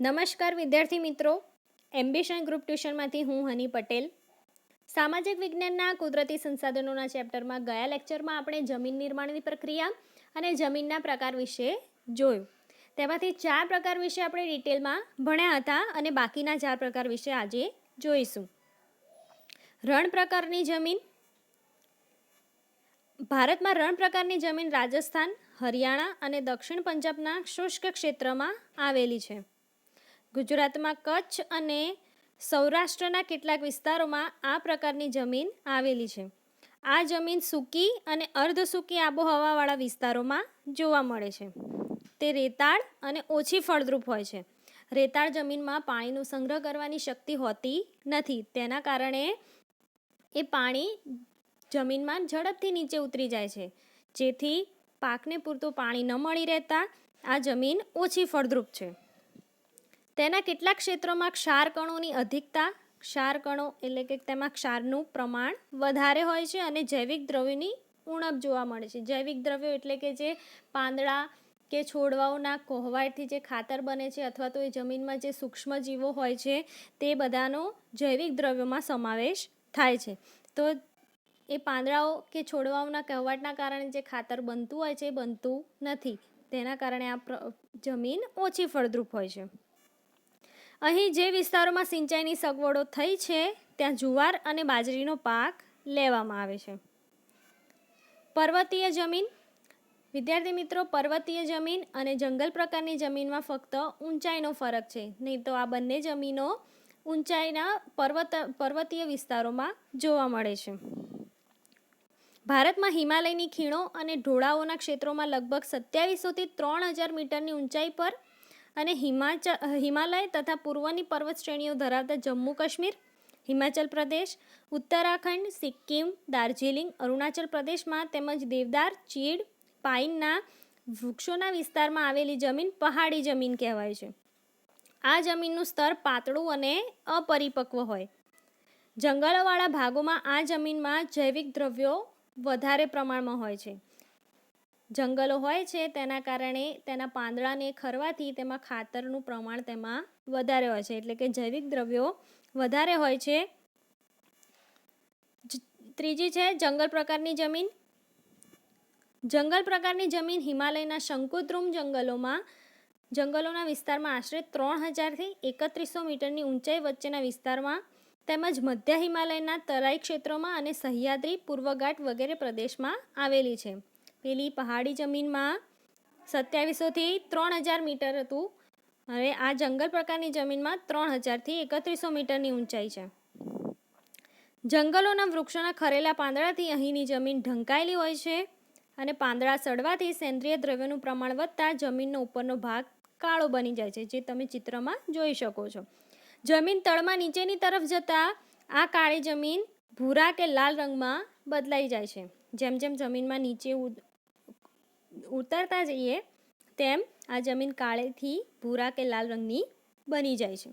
નમસ્કાર વિદ્યાર્થી મિત્રો, એમ્બિશન ગ્રુપ ટ્યુશનમાંથી હું હની પટેલ. સામાજિક વિજ્ઞાનના કુદરતી સંસાધનોના ચેપ્ટરમાં ગયા લેક્ચરમાં આપણે જમીન નિર્માણની પ્રક્રિયા અને જમીનના પ્રકાર વિશે જોયું. તેમાંથી 4 પ્રકાર વિશે આપણે ડિટેલમાં ભણ્યા હતા અને બાકીના 4 પ્રકાર વિશે આજે જોઈશું. રણ પ્રકારની જમીન. ભારતમાં રણ પ્રકારની જમીન રાજસ્થાન, હરિયાણા અને દક્ષિણ પંજાબના શુષ્ક ક્ષેત્રમાં આવેલી છે. ગુજરાતમાં કચ્છ અને સૌરાષ્ટ્રના કેટલાક વિસ્તારોમાં આ પ્રકારની જમીન આવેલી છે. આ જમીન સૂકી અને અર્ધ સૂકી આબોહવાવાળા વિસ્તારોમાં જોવા મળે છે. તે રેતાળ અને ઓછી ફળદ્રુપ હોય છે. રેતાળ જમીનમાં પાણીનો સંગ્રહ કરવાની શક્તિ હોતી નથી. તેના કારણે એ પાણી જમીનમાં ઝડપથી નીચે ઉતરી જાય છે, જેથી પાકને પૂરતું પાણી ન મળી રહેતા આ જમીન ઓછી ફળદ્રુપ છે. તેના કેટલાક ક્ષેત્રોમાં ક્ષાર કણોની અધિકતા, ક્ષાર કણો એટલે કે તેમાં ક્ષારનું પ્રમાણ વધારે હોય છે અને જૈવિક દ્રવ્યોની ઉણપ જોવા મળે છે. જૈવિક દ્રવ્યો એટલે કે જે પાંદડા કે છોડવાઓના કોહવાટથી જે ખાતર બને છે અથવા તો એ જમીનમાં જે સૂક્ષ્મ જીવો હોય છે તે બધાનો જૈવિક દ્રવ્યોમાં સમાવેશ થાય છે. તો એ પાંદડાઓ કે છોડવાઓના કહેવાટના કારણે જે ખાતર બનતું હોય છે એ બનતું નથી. તેના કારણે આ જમીન ઓછી ફળદ્રુપ હોય છે. અહીં જે વિસ્તારોમાં સિંચાઈની સગવડો થઈ છે ત્યાં જુવાર અને બાજરીનો પાક લેવામાં આવે છે. પર્વતીય જમીન. વિદ્યાર્થી મિત્રો, પર્વતીય જમીન અને જંગલ પ્રકારની જમીનમાં ફક્ત ઊંચાઈનો ફરક છે, નહીં તો આ બંને જમીનો ઊંચાઈના પર્વતીય વિસ્તારોમાં જોવા મળે છે. ભારતમાં હિમાલયની ખીણો અને ઢોળાવોના ક્ષેત્રોમાં લગભગ 2700 થી 3000 મીટરની ઊંચાઈ પર અને હિમાલય તથા પૂર્વની પર્વત શ્રેણીઓ ધરાવતા જમ્મુ કાશ્મીર, હિમાચલ પ્રદેશ, ઉત્તરાખંડ, સિક્કિમ, દાર્જિલિંગ, અરુણાચલ પ્રદેશમાં તેમજ દેવદાર, ચીડ, પાઇનના વૃક્ષોના વિસ્તારમાં આવેલી જમીન પહાડી જમીન કહેવાય છે. આ જમીનનું સ્તર પાતળું અને અપરિપક્વ હોય. જંગલોવાળા ભાગોમાં આ જમીનમાં જૈવિક દ્રવ્યો વધારે પ્રમાણમાં હોય છે. જંગલો હોય છે તેના કારણે તેના પાંદડાને ખરવાથી તેમાં ખાતરનું પ્રમાણ તેમાં વધારે હોય છે, એટલે કે જૈવિક દ્રવ્યો વધારે હોય છે. ત્રીજી છે જંગલ પ્રકારની જમીન. જંગલ પ્રકારની જમીન હિમાલયના શંકુદ્રુમ જંગલોના વિસ્તારમાં આશરે 3000 થી 3100 મીટરની ઊંચાઈ વચ્ચેના વિસ્તારમાં તેમજ મધ્ય હિમાલયના તરાઈ ક્ષેત્રોમાં અને સહ્યાદ્રી, પૂર્વઘાટ વગેરે પ્રદેશમાં આવેલી છે. પેલી પહાડી જમીનમાં 2700 થી 3000 મીટર હતું અને આ જંગલ પ્રકારની જમીનમાં 3000 થી 3100 મીટરની ઊંચાઈ છે. જંગલોના વૃક્ષોના ખરેલા પાંદડાથી અહીંની જમીન ઢંકાયેલી હોય છે અને પાંદડા સડવાથી સેન્દ્રિય દ્રવ્યોનું પ્રમાણ વધતા જમીનનો ઉપરનો ભાગ કાળો બની જાય છે, જે તમે ચિત્રમાં જોઈ શકો છો. જમીન તળમાં નીચેની તરફ જતાં આ કાળી જમીન ભૂરા કે લાલ રંગમાં બદલાઈ જાય છે. જેમ જેમ જમીનમાં નીચે ઉતરતા જઈએ તેમ આ જમીન કાળેથી ભૂરા કે લાલ રંગની બની જાય છે.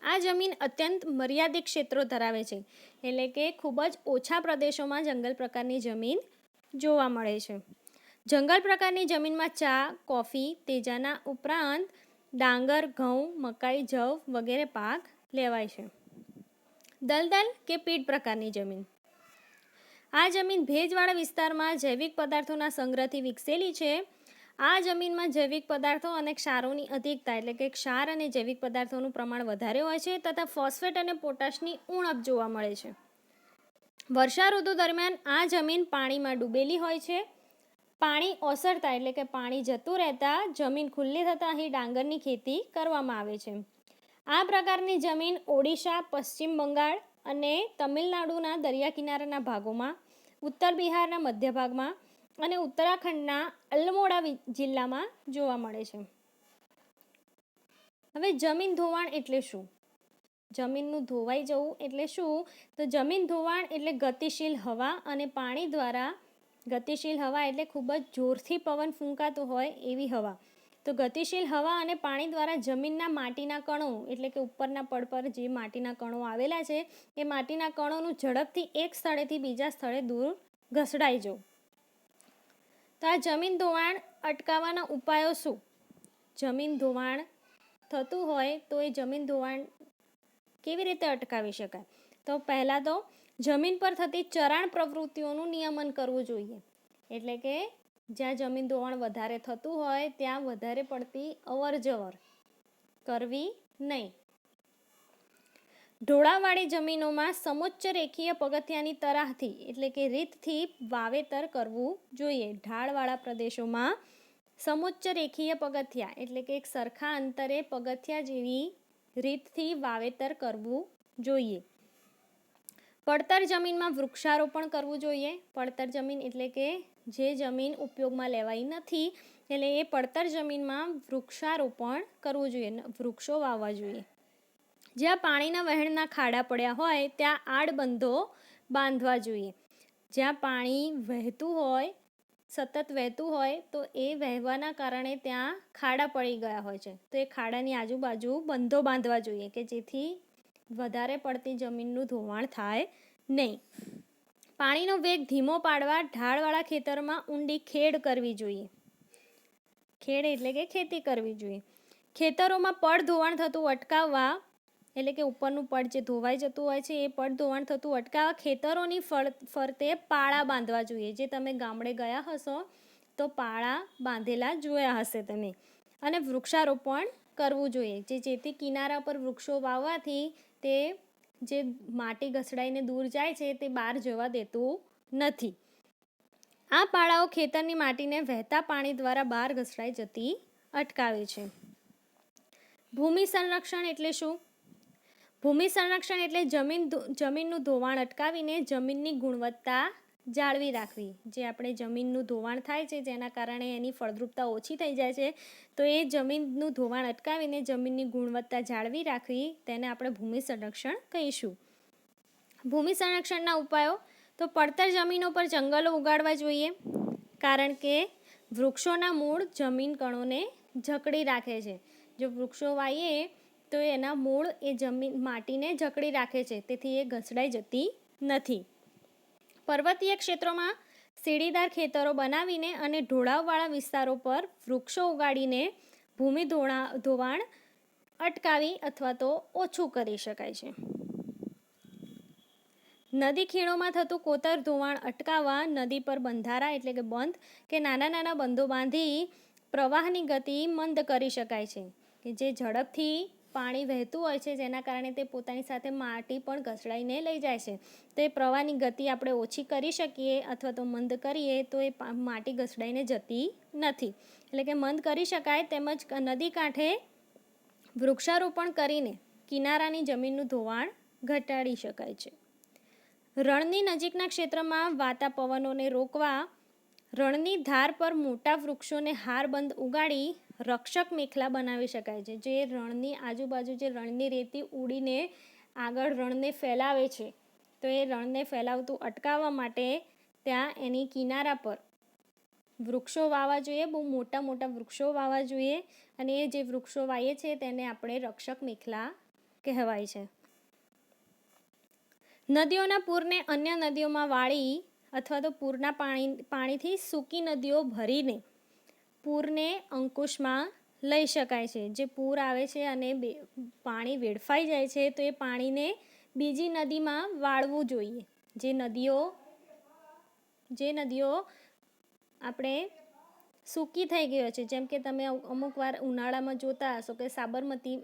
આ જમીન અત્યંત મર્યાદિત ક્ષેત્રો ધરાવે છે, એટલે કે ખૂબ જ ઓછા પ્રદેશોમાં જંગલ પ્રકારની જમીન જોવા મળે છે. જંગલ પ્રકારની જમીનમાં ચા, કોફી, તેજાના ઉપરાંત ડાંગર, ઘઉં, મકાઈ, જવ વગેરે પાક લેવાય છે. દલદલ કે પીટ પ્રકારની જમીન. આ જમીન ભેજવાળા વિસ્તારમાં જૈવિક પદાર્થોના સંગ્રહથી વિકસેલી છે. આ જમીનમાં જૈવિક પદાર્થો અને ક્ષારોની અધિકતા એટલે કે ક્ષાર અને જૈવિક પદાર્થોનું પ્રમાણ વધારે હોય છે તથા ફોસ્ફેટ અને પોટાશની ઉણપ જોવા મળે છે. વર્ષા ઋતુ દરમિયાન આ જમીન પાણીમાં ડૂબેલી હોય છે. પાણી ઓસરતા એટલે કે પાણી જતું રહેતા જમીન ખુલ્લી થતાં અહીં ડાંગરની ખેતી કરવામાં આવે છે. આ પ્રકારની જમીન ઓડિશા, પશ્ચિમ બંગાળ અને તમિલનાડુના દરિયા કિનારાના ભાગોમાં, ઉત્તર બિહારના મધ્ય ભાગમાં અને ઉત્તરાખંડના અલ્મોડા જિલ્લામાં જોવા મળે છે. હવે જમીન ધોવાણ એટલે શું? જમીનનું ધોવાઈ જવું એટલે શું? તો જમીન ધોવાણ એટલે ગતિશીલ હવા અને પાણી દ્વારા, ગતિશીલ હવા એટલે ખૂબ જ જોરથી પવન ફૂંકાતો હોય એવી હવા. તો ગતિશીલ હવા અને પાણી દ્વારા જમીનના માટીના કણો એટલે કે ઉપરના પડ પર જે માટીના કણો આવેલા છે એ માટીના કણોનું ઝડપથી એક સ્થળેથી બીજા સ્થળે દૂર ઘસડાઈ જવું. તો આ જમીન ધોવાણ અટકાવવાના ઉપાયો શું? જમીન ધોવાણ થતું હોય તો એ જમીન ધોવાણ કેવી રીતે અટકાવી શકાય? તો પહેલાં તો જમીન પર થતી ચરાણ પ્રવૃત્તિઓનું નિયમન કરવું જોઈએ. એટલે કે જ્યાં જમીન ધોવાણ વધારે થતું હોય ત્યાં વધારે પડતી અવર જવર કરવી નહીં. ઢોળાવવાળી જમીનોમાં સમોચ્ચ રેખીય પગથિયાની તરાહથી એટલે કે રીતથી વાવેતર કરવું જોઈએ. ઢાળવાળા પ્રદેશોમાં સમોચ્ચ રેખીય પગથિયા એટલે કે એક સરખા અંતરે પગથિયા જેવી રીતથી વાવેતર કરવું જોઈએ. પડતર જમીનમાં વૃક્ષારોપણ કરવું જોઈએ. પડતર જમીન એટલે કે જે જમીન ઉપયોગમાં લેવાઈ નથી એટલે એ પડતર જમીનમાં વૃક્ષારોપણ કરવું જોઈએ, વૃક્ષો વાવવા જોઈએ. જ્યાં પાણીના વહેણના ખાડા પડ્યા હોય ત્યાં આડબંધો બાંધવા જોઈએ. જ્યાં પાણી વહેતું હોય, સતત વહેતું હોય તો એ વહેવાના કારણે ત્યાં ખાડા પડી ગયા હોય છે તો એ ખાડાની આજુબાજુ બંધો બાંધવા જોઈએ કે જેથી વધારે પડતી જમીનનું ધોવાણ થાય નહીં. પાણીનો વેગ ધીમો પાડવા ઢાળવાળા ખેતરમાં ઊંડી ખેડ કરવી જોઈએ. ખેડ એટલે કે ખેતી કરવી જોઈએ. ખેતરોમાં પડ ધોવાણ થતું અટકાવવા એટલે કે ઉપરનું પડ જે ધોવાઈ જતું હોય છે એ પડ ધોવાણ થતું અટકાવવા ખેતરોની ફરતે પાળા બાંધવા જોઈએ. જે તમે ગામડે ગયા હશો તો પાળા બાંધેલા જોયા હશે તમે. અને વૃક્ષારોપણ કરવું જોઈએ જેથી કિનારા પર વૃક્ષો વાવવાથી તે જે માટી ઘસડાઈને દૂર જાય છે તે બહાર જવા દેતું નથી. આ પાળાઓ ખેતરની માટીને વહેતા પાણી દ્વારા બહાર ઘસડાઈ જતી અટકાવે છે. ભૂમિ સંરક્ષણ એટલે શું? ભૂમિ સંરક્ષણ એટલે જમીનનું ધોવાણ અટકાવીને જમીનની ગુણવત્તા જાળવી રાખવી. જે આપણે જમીનનું ધોવાણ થાય છે જેના કારણે એની ફળદ્રુપતા ઓછી થઈ જાય છે તો એ જમીનનું ધોવાણ અટકાવીને જમીનની ગુણવત્તા જાળવી રાખવી તેને આપણે ભૂમિ સંરક્ષણ કહીશું. ભૂમિ સંરક્ષણના ઉપાયો તો પડતર જમીનો પર જંગલો ઉગાડવા જોઈએ કારણ કે વૃક્ષોના મૂળ જમીન કણોને જકડી રાખે છે. જો વૃક્ષો વાવીએ તો એના મૂળ એ જમીન માટીને જકડી રાખે છે તેથી એ ઘસડાઈ જતી નથી. પર્વતીય ક્ષેત્રોમાં સીડીદાર ખેતરો બનાવીને અને ઢોળાવવાળા વિસ્તારો પર વૃક્ષો ઉગાડીને ભૂમિ ધોવાણ અટકાવી અથવા તો ઓછું કરી શકાય છે. નદી ખીણોમાં થતું કોતર ધોવાણ અટકાવવા નદી પર બંધારા એટલે કે બંધ કે નાના નાના બંધો બાંધી પ્રવાહની ગતિ મંદ કરી શકાય છે. કે જે ઝડપથી પાણી વહેતું હોય છે જેના કારણે તે પોતાની સાથે માટી પણ ઘસડાઈને લઈ જાય છે તો એ પ્રવાહની ગતિ આપણે ઓછી કરી શકીએ અથવા તો મંદ કરીએ તો એ માટી ઘસડાઈને જતી નથી. એટલે કે મંદ કરી શકાય. તેમજ નદી કાંઠે વૃક્ષારોપણ કરીને કિનારાની જમીનનું ધોવાણ ઘટાડી શકાય છે. રણની નજીકના ક્ષેત્રમાં વાતા પવનોને રોકવા રણની ધાર પર મોટા વૃક્ષોને હારબંધ ઉગાડી રક્ષક મેખલા બનાવી શકાય છે. જે રણની આજુબાજુ જે રણની રેતી ઉડીને આગળ રણને ફેલાવે છે તો એ રણને ફેલાવતું અટકાવવા માટે ત્યાં એની કિનારા પર વૃક્ષો વાવવા જોઈએ. બહુ મોટા મોટા વૃક્ષો વાવવા જોઈએ અને એ જે વૃક્ષો વાવીએ છીએ તેને આપણે રક્ષક મેખલા કહેવાય છે. નદીઓના પૂરને અન્ય નદીઓમાં વાળી અથવા તો પૂરના પાણીથી સૂકી નદીઓ ભરીને પૂરને અંકુશમાં લઈ શકાય છે. જે પૂર આવે છે અને પાણી વેડફાઈ જાય છે તો એ પાણીને બીજી નદીમાં વાળવું જોઈએ. જે નદીઓ આપણે સૂકી થઈ ગઈ છે જેમ કે તમે અમુક વાર ઉનાળામાં જોતા હશો કે સાબરમતી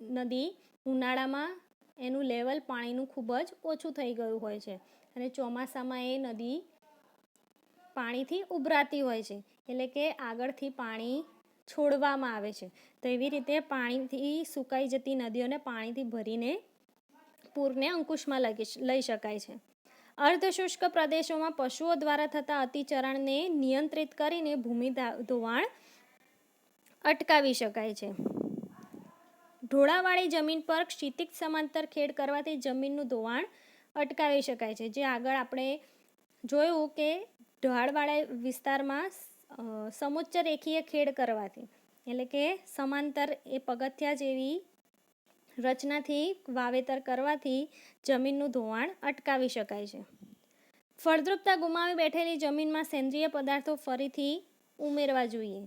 નદી ઉનાળામાં એનું લેવલ પાણીનું ખૂબ જ ઓછું થઈ ગયું હોય છે અને ચોમાસામાં એ નદી પાણીથી ઉભરાતી હોય છે એટલે કે આગળથી પાણી છોડવામાં આવે છે. તો એવી રીતે પાણીથી સુકાઈ જતી નદીઓને પાણીથી ભરીને પૂરને અંકુશમાં લઈ શકાય છે. અર્ધશુષ્ક પ્રદેશોમાં પશુઓ દ્વારા થતા અતિચરણને નિયંત્રિત કરીને ભૂમિ ધોવાણ અટકાવી શકાય છે. ઢોળાવાળી જમીન પર ક્ષિતિજ સમાંતર ખેડ કરવાથી જમીનનું ધોવાણ અટકાવી શકાય છે. જે આગળ આપણે જોયું કે ઢાળવાળા વિસ્તારમાં સમોચ્ચ રેખીય ખેડ કરવાથી એટલે કે સમાંતર એ પગથિયા જેવી રચનાથી વાવેતર કરવાથી જમીનનું ધોવાણ અટકાવી શકાય છે. ફળદ્રુપતા ગુમાવી બેઠેલી જમીનમાં સેન્દ્રિય પદાર્થો ફરીથી ઉમેરવા જોઈએ.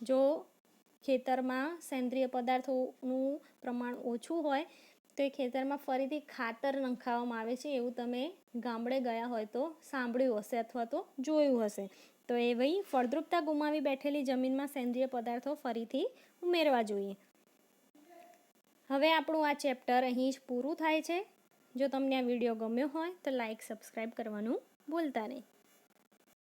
જો ખેતરમાં સેન્દ્રિય પદાર્થોનું પ્રમાણ ઓછું હોય તો એ ખેતરમાં ફરીથી ખાતર નંખાવવામાં આવે છે, એવું તમે ગામડે ગયા હોય તો સાંભળ્યું હશે અથવા તો જોયું હશે. તો એવી ફળદ્રુપતા ગુમાવી બેઠેલી જમીનમાં સેન્દ્રિય પદાર્થો ફરીથી ઉમેરવા જોઈએ. હવે આપણું આ ચેપ્ટર અહીં જ પૂરું થાય છે. જો તમને આ વિડીયો ગમ્યો હોય તો લાઈક સબસ્ક્રાઈબ કરવાનું ભૂલતા નહીં.